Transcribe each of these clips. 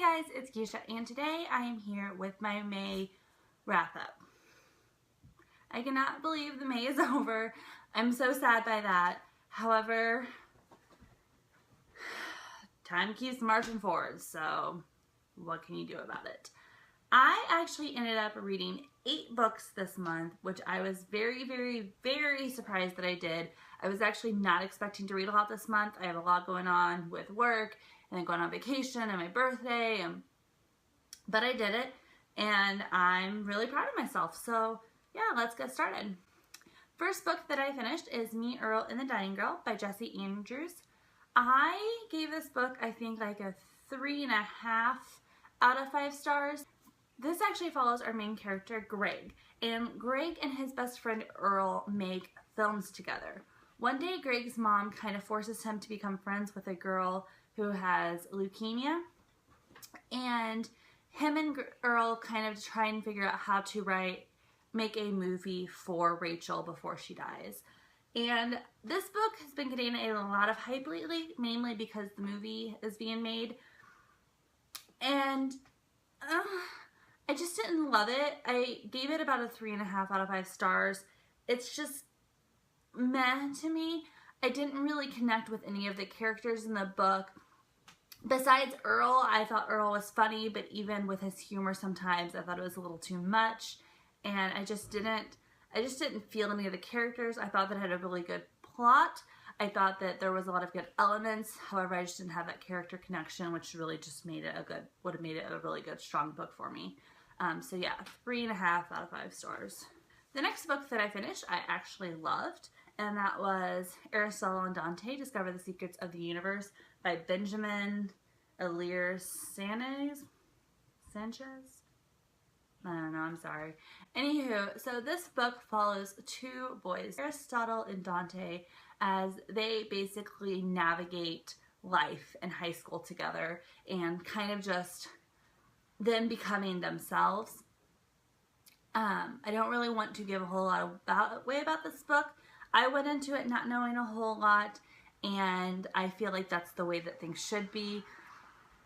Hi guys, it's Keisha, and today I am here with my May wrap-up. I cannot believe the May is over. I'm so sad by that. However, time keeps marching forward, so what can you do about it? I actually ended up reading 8 books this month, which I was very, very, very surprised that I did. I was actually not expecting to read a lot this month. I have a lot going on with work and then going on vacation and my birthday, but I did it and I'm really proud of myself. So yeah, let's get started. First book that I finished is Me, Earl, and the Dying Girl by Jessie Andrews. I gave this book, I think, like a 3.5 out of 5 stars. This actually follows our main character, Greg, and Greg and his best friend Earl make films together. One day, Greg's mom kind of forces him to become friends with a girl who has leukemia, and him and Earl kind of try and figure out how to make a movie for Rachel before she dies. And this book has been getting a lot of hype lately, mainly because the movie is being made, and I just didn't love it. I gave it about a 3.5 out of 5 stars. It's just meh to me. I didn't really connect with any of the characters in the book. Besides Earl, I thought Earl was funny, but even with his humor sometimes I thought it was a little too much, and I just didn't feel any of the characters. I thought that it had a really good plot. I thought that there was a lot of good elements. However, I just didn't have that character connection, which really just would have made it a really good, strong book for me. So yeah, 3.5 out of 5 stars. The next book that I finished, I actually loved, and that was Solo and Dante, Discover the Secrets of the Universe by Benjamin Elir Sanchez? I don't know, I'm sorry. Anywho, so this book follows 2 boys, Aristotle and Dante, as they basically navigate life in high school together and kind of just them becoming themselves. I don't really want to give a whole lot about this book. I went into it not knowing a whole lot, and I feel like that's the way that things should be.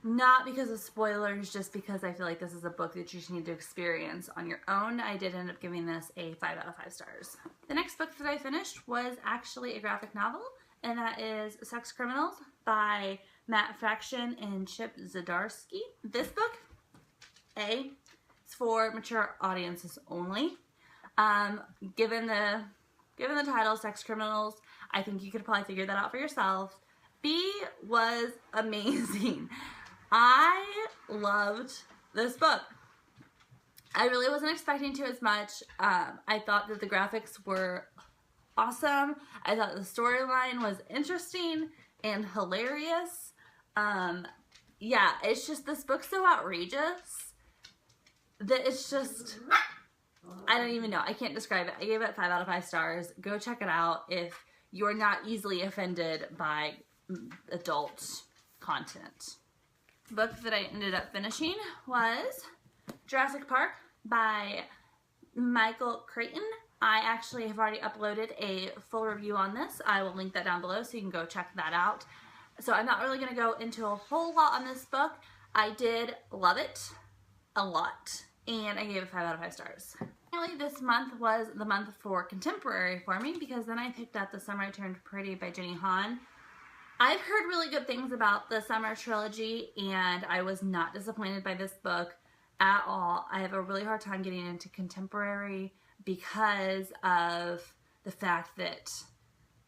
Not because of spoilers, just because I feel like this is a book that you just need to experience on your own. I did end up giving this a 5 out of 5 stars. The next book that I finished was actually a graphic novel, and that is Sex Criminals by Matt Fraction and Chip Zdarsky. This book, is for mature audiences only. Given the title, Sex Criminals, I think you could probably figure that out for yourself. B was amazing. I loved this book. I really wasn't expecting to as much. I thought that the graphics were awesome. I thought the storyline was interesting and hilarious. Yeah, it's just, this book's so outrageous that it's just, I don't even know. I can't describe it. I gave it 5 out of 5 stars. Go check it out if you're not easily offended by adult content. The book that I ended up finishing was Jurassic Park by Michael Crichton. I actually have already uploaded a full review on this. I will link that down below so you can go check that out. So I'm not really going to go into a whole lot on this book. I did love it a lot, and I gave it 5 out of 5 stars. Finally, this month was the month for contemporary for me, because then I picked up The Summer I Turned Pretty by Jenny Han. I've heard really good things about the Summer trilogy, and I was not disappointed by this book at all. I have a really hard time getting into contemporary because of the fact that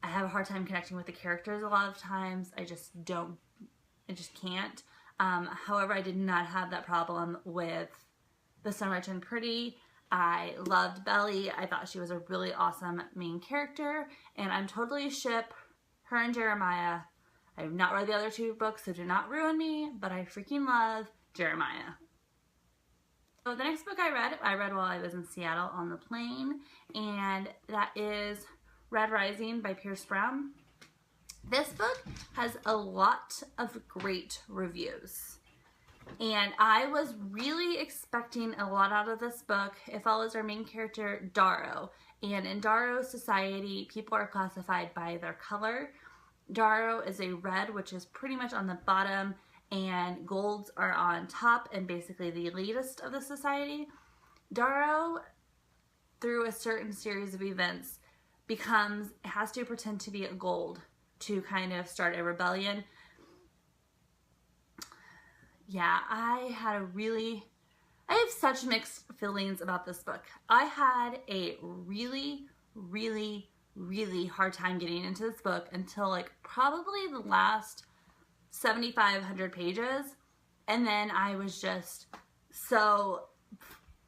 I have a hard time connecting with the characters a lot of times. I just can't. However, I did not have that problem with The Summer I Turned Pretty. I loved Belly. I thought she was a really awesome main character, and I'm totally ship her and Jeremiah. I have not read the other 2 books, so do not ruin me, but I freaking love Jeremiah. So the next book I read while I was in Seattle on the plane, and that is Red Rising by Pierce Brown. This book has a lot of great reviews, and I was really expecting a lot out of this book. It follows our main character, Darrow, and in Darrow's society, people are classified by their color. Darrow is a red, which is pretty much on the bottom, and golds are on top and basically the elitist of the society. Darrow, through a certain series of events, has to pretend to be a gold to kind of start a rebellion. Yeah, I have such mixed feelings about this book. I had a really, really, really hard time getting into this book until like probably the last 7,500 pages. And then I was just so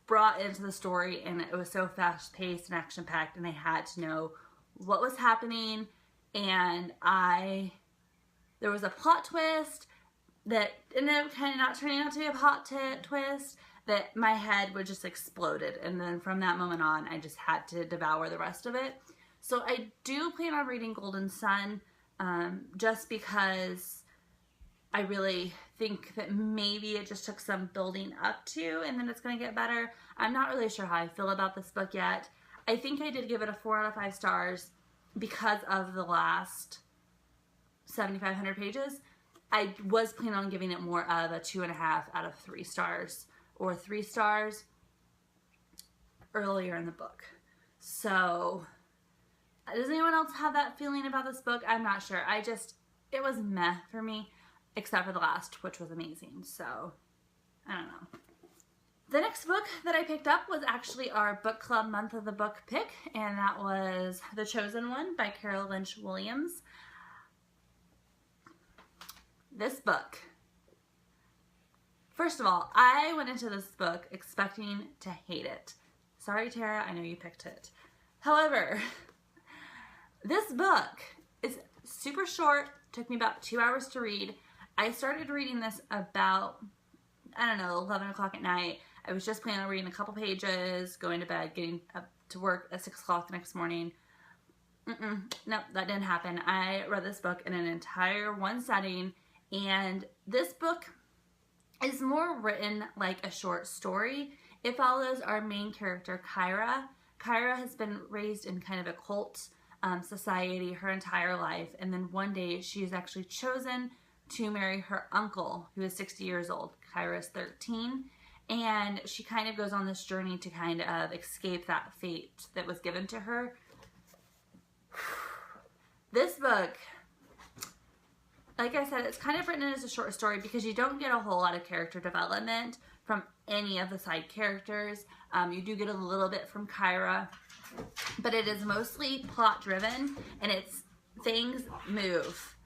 brought into the story, and it was so fast-paced and action-packed, and I had to know what was happening. And there was a plot twist that ended up kind of not turning out to be a plot twist, that my head would just exploded. And then from that moment on, I just had to devour the rest of it. So I do plan on reading Golden Sun, just because I really think that maybe it just took some building up to, and then it's going to get better. I'm not really sure how I feel about this book yet. I think I did give it a 4 out of 5 stars because of the last 7,500 pages. I was planning on giving it more of a 2.5 out of 3 stars, or 3 stars earlier in the book. So, does anyone else have that feeling about this book? I'm not sure. It was meh for me, except for the last, which was amazing. So, I don't know. The next book that I picked up was actually our book club month of the book pick, and that was The Chosen One by Carol Lynch Williams. This book, first of all, I went into this book expecting to hate it. Sorry, Tara, I know you picked it. However, this book is super short, took me about 2 hours to read. I started reading this about, 11 o'clock at night. I was just planning on reading a couple pages, going to bed, getting up to work at 6 o'clock the next morning. Nope, that didn't happen. I read this book in an entire one setting, and this book is more written like a short story. It follows our main character, Kyra. Kyra has been raised in kind of a cult society her entire life, and then one day she is actually chosen to marry her uncle, who is 60 years old. Kyra is 13, and she kind of goes on this journey to kind of escape that fate that was given to her. This book, like I said, it's kind of written as a short story because you don't get a whole lot of character development from any of the side characters. You do get a little bit from Kyra, but it is mostly plot driven, and things move.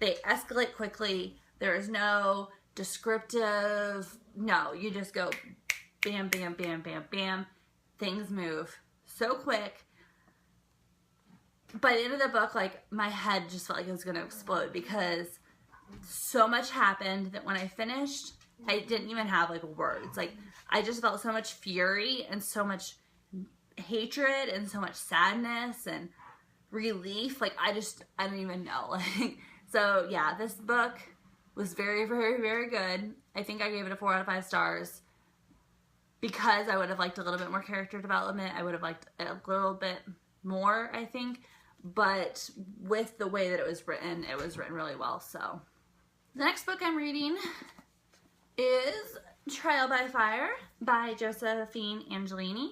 They escalate quickly. There is no descriptive, you just go bam, bam, bam, bam, bam. Things move so quick. By the end of the book, my head just felt like it was going to explode because so much happened that when I finished, I didn't even have words. I just felt so much fury and so much hatred and so much sadness and relief. I don't even know. So yeah, this book was very, very, very good. I think I gave it a 4 out of 5 stars because I would have liked a little bit more character development. I would have liked a little bit more, I think. But with the way that it was written really well. So the next book I'm reading is Trial by Fire by Josephine Angelini.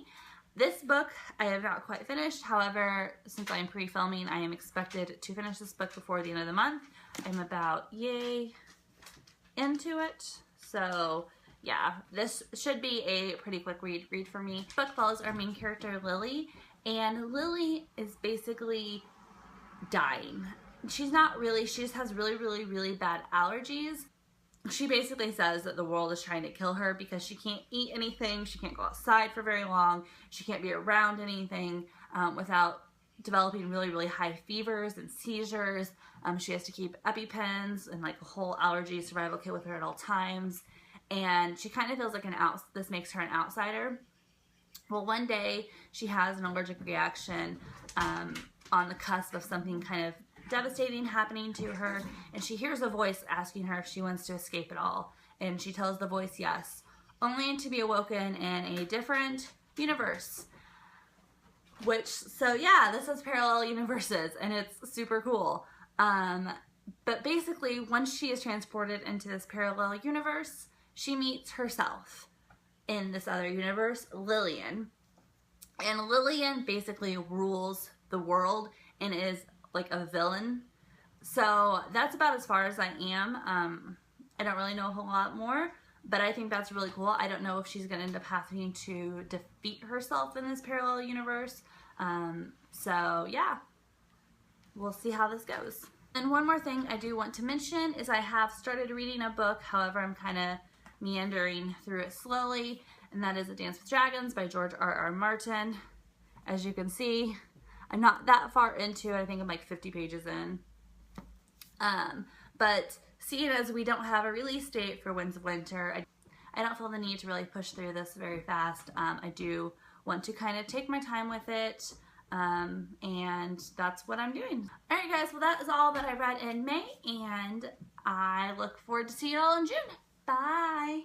This book I have not quite finished. However, since I'm pre-filming, I am expected to finish this book before the end of the month. I'm about into it. So yeah, this should be a pretty quick read for me. This book follows our main character, Lily. And Lily is basically dying. She just has really, really, really bad allergies. She basically says that the world is trying to kill her because she can't eat anything. She can't go outside for very long. She can't be around anything without developing really, really high fevers and seizures. She has to keep EpiPens and a whole allergy survival kit with her at all times. And she kind of feels like this makes her an outsider. Well, one day she has an allergic reaction on the cusp of something kind of devastating happening to her, and she hears a voice asking her if she wants to escape at all, and she tells the voice yes, only to be awoken in a different universe. So yeah, this is parallel universes, and it's super cool. But basically, once she is transported into this parallel universe, she meets herself in this other universe, Lillian. And Lillian basically rules the world and is like a villain. So that's about as far as I am. I don't really know a whole lot more, but I think that's really cool. I don't know if she's going to end up having to defeat herself in this parallel universe. So yeah, we'll see how this goes. And one more thing I do want to mention is I have started reading a book. However, I'm kind of meandering through it slowly, and that is A Dance with Dragons by George R.R. Martin. As you can see, I'm not that far into it. I think I'm like 50 pages in. But seeing as we don't have a release date for Winds of Winter, I don't feel the need to really push through this very fast. I do want to kind of take my time with it, and that's what I'm doing. Alright guys, well that is all that I read in May, and I look forward to seeing you all in June. Bye!